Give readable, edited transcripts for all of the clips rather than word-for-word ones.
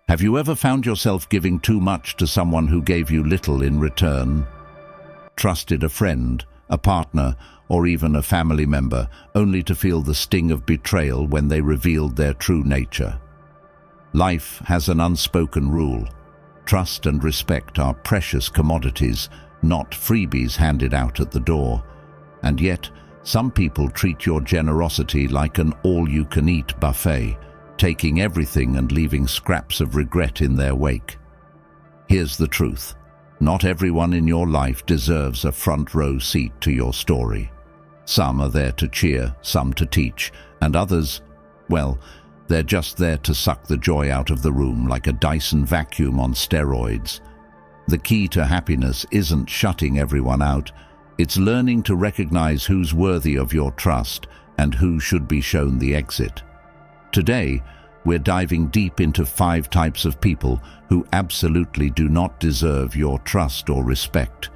Have you ever found yourself giving too much to someone who gave you little in return? Trusted a friend, a partner, or even a family member, only to feel the sting of betrayal when they revealed their true nature. Life has an unspoken rule. Trust and respect are precious commodities, not freebies handed out at the door. And yet, some people treat your generosity like an all-you-can-eat buffet, taking everything and leaving scraps of regret in their wake. Here's the truth. Not everyone in your life deserves a front-row seat to your story. Some are there to cheer, some to teach, and others, well, they're just there to suck the joy out of the room like a Dyson vacuum on steroids. The key to happiness isn't shutting everyone out. It's learning to recognize who's worthy of your trust and who should be shown the exit. Today, we're diving deep into 5 types of people who absolutely do not deserve your trust or respect.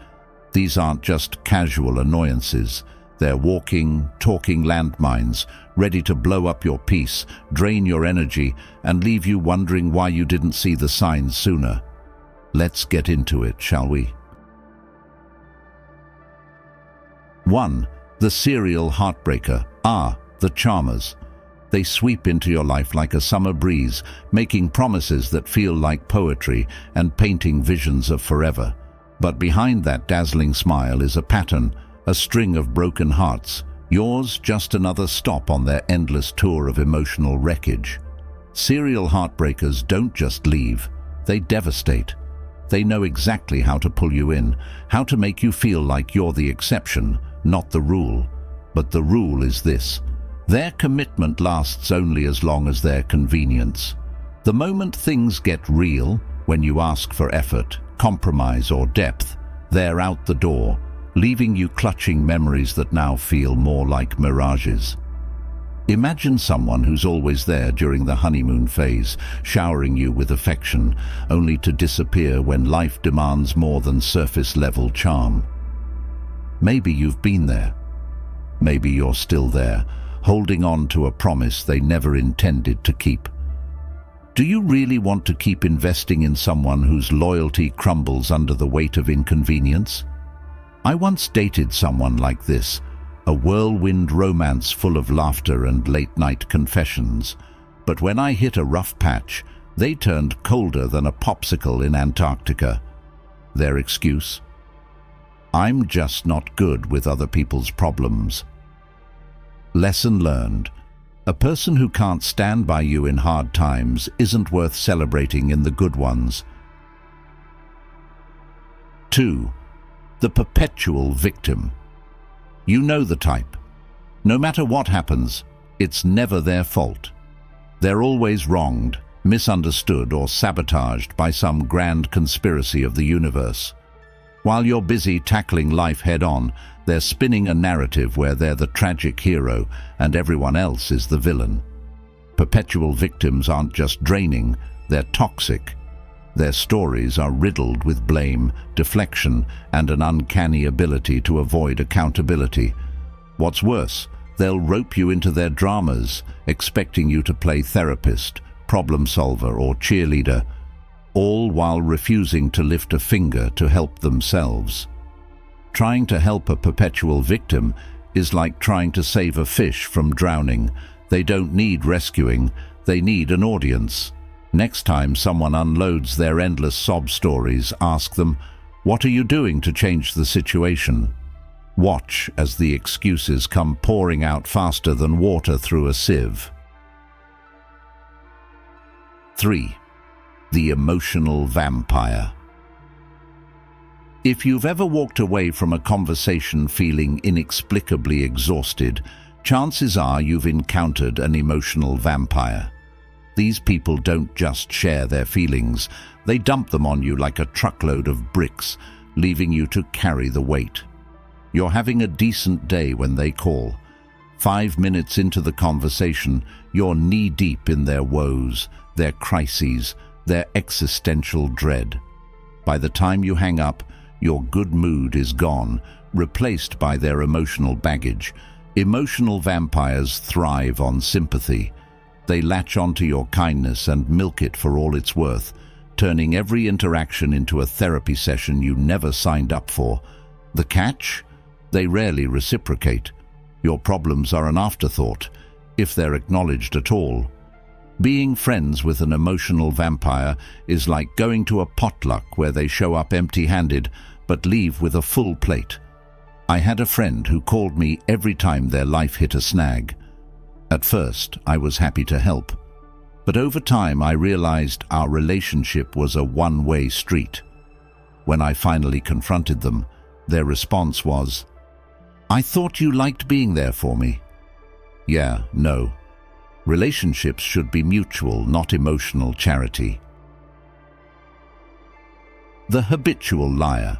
These aren't just casual annoyances. They're walking, talking landmines, ready to blow up your peace, drain your energy, and leave you wondering why you didn't see the signs sooner. Let's get into it, shall we? 1. The serial heartbreaker. The charmers. They sweep into your life like a summer breeze, making promises that feel like poetry and painting visions of forever. But behind that dazzling smile is a pattern, a string of broken hearts, yours just another stop on their endless tour of emotional wreckage. Serial heartbreakers don't just leave, they devastate. They know exactly how to pull you in, how to make you feel like you're the exception, not the rule. But the rule is this: their commitment lasts only as long as their convenience. The moment things get real, when you ask for effort, compromise, or depth, they're out the door, leaving you clutching memories that now feel more like mirages. Imagine someone who's always there during the honeymoon phase, showering you with affection, only to disappear when life demands more than surface-level charm. Maybe you've been there. Maybe you're still there, holding on to a promise they never intended to keep. Do you really want to keep investing in someone whose loyalty crumbles under the weight of inconvenience? I once dated someone like this, a whirlwind romance full of laughter and late-night confessions. But when I hit a rough patch, they turned colder than a popsicle in Antarctica. Their excuse? I'm just not good with other people's problems. Lesson learned. A person who can't stand by you in hard times isn't worth celebrating in the good ones. 2. The perpetual victim. You know the type. No matter what happens, it's never their fault. They're always wronged, misunderstood, or sabotaged by some grand conspiracy of the universe. While you're busy tackling life head-on, they're spinning a narrative where they're the tragic hero and everyone else is the villain. Perpetual victims aren't just draining, they're toxic. Their stories are riddled with blame, deflection, and an uncanny ability to avoid accountability. What's worse, they'll rope you into their dramas, expecting you to play therapist, problem solver, or cheerleader, all while refusing to lift a finger to help themselves. Trying to help a perpetual victim is like trying to save a fish from drowning. They don't need rescuing, they need an audience. Next time someone unloads their endless sob stories, ask them, "What are you doing to change the situation?" Watch as the excuses come pouring out faster than water through a sieve. 3. The emotional vampire. If you've ever walked away from a conversation feeling inexplicably exhausted, chances are you've encountered an emotional vampire. These people don't just share their feelings, they dump them on you like a truckload of bricks, leaving you to carry the weight. You're having a decent day when they call. 5 minutes into the conversation, you're knee-deep in their woes, their crises, their existential dread. By the time you hang up, your good mood is gone, replaced by their emotional baggage. Emotional vampires thrive on sympathy. They latch onto your kindness and milk it for all it's worth, turning every interaction into a therapy session you never signed up for. The catch? They rarely reciprocate. Your problems are an afterthought, if they're acknowledged at all. Being friends with an emotional vampire is like going to a potluck where they show up empty-handed but leave with a full plate. I had a friend who called me every time their life hit a snag. At first, I was happy to help. But over time, I realized our relationship was a one-way street. When I finally confronted them, their response was, "I thought you liked being there for me." Yeah, no. Relationships should be mutual, not emotional charity. The habitual liar.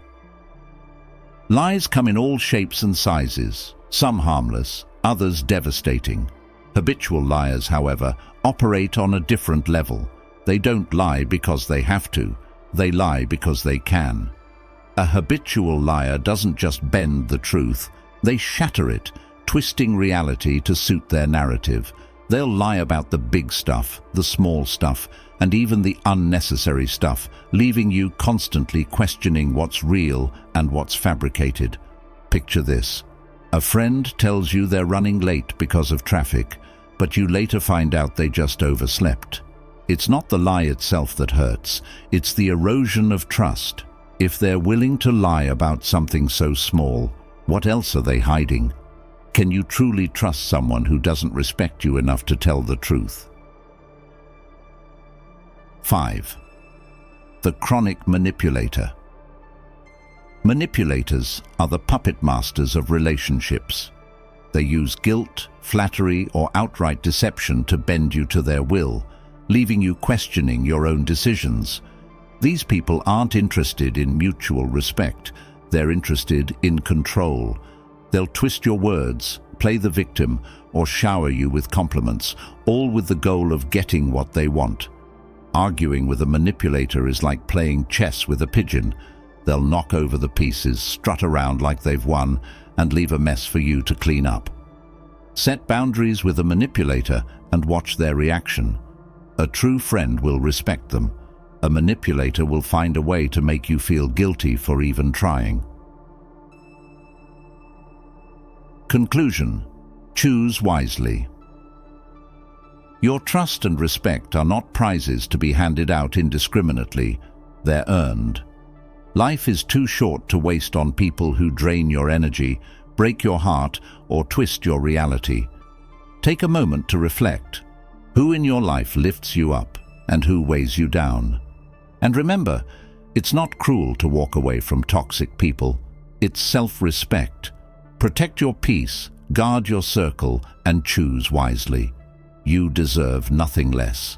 Lies come in all shapes and sizes, some harmless, others devastating. Habitual liars, however, operate on a different level. They don't lie because they have to, they lie because they can. A habitual liar doesn't just bend the truth, they shatter it, twisting reality to suit their narrative. They'll lie about the big stuff, the small stuff, and even the unnecessary stuff, leaving you constantly questioning what's real and what's fabricated. Picture this. A friend tells you they're running late because of traffic, but you later find out they just overslept. It's not the lie itself that hurts, it's the erosion of trust. If they're willing to lie about something so small, what else are they hiding? Can you truly trust someone who doesn't respect you enough to tell the truth? 5. The chronic manipulator. Manipulators are the puppet masters of relationships. They use guilt, flattery, or outright deception to bend you to their will, leaving you questioning your own decisions. These people aren't interested in mutual respect. They're interested in control. They'll twist your words, play the victim, or shower you with compliments, all with the goal of getting what they want. Arguing with a manipulator is like playing chess with a pigeon. They'll knock over the pieces, strut around like they've won, and leave a mess for you to clean up. Set boundaries with a manipulator and watch their reaction. A true friend will respect them. A manipulator will find a way to make you feel guilty for even trying. Conclusion: choose wisely. Your trust and respect are not prizes to be handed out indiscriminately. They're earned. Life is too short to waste on people who drain your energy, break your heart, or twist your reality. Take a moment to reflect. Who in your life lifts you up and who weighs you down? And remember, it's not cruel to walk away from toxic people. It's self-respect. Protect your peace, guard your circle, and choose wisely. You deserve nothing less.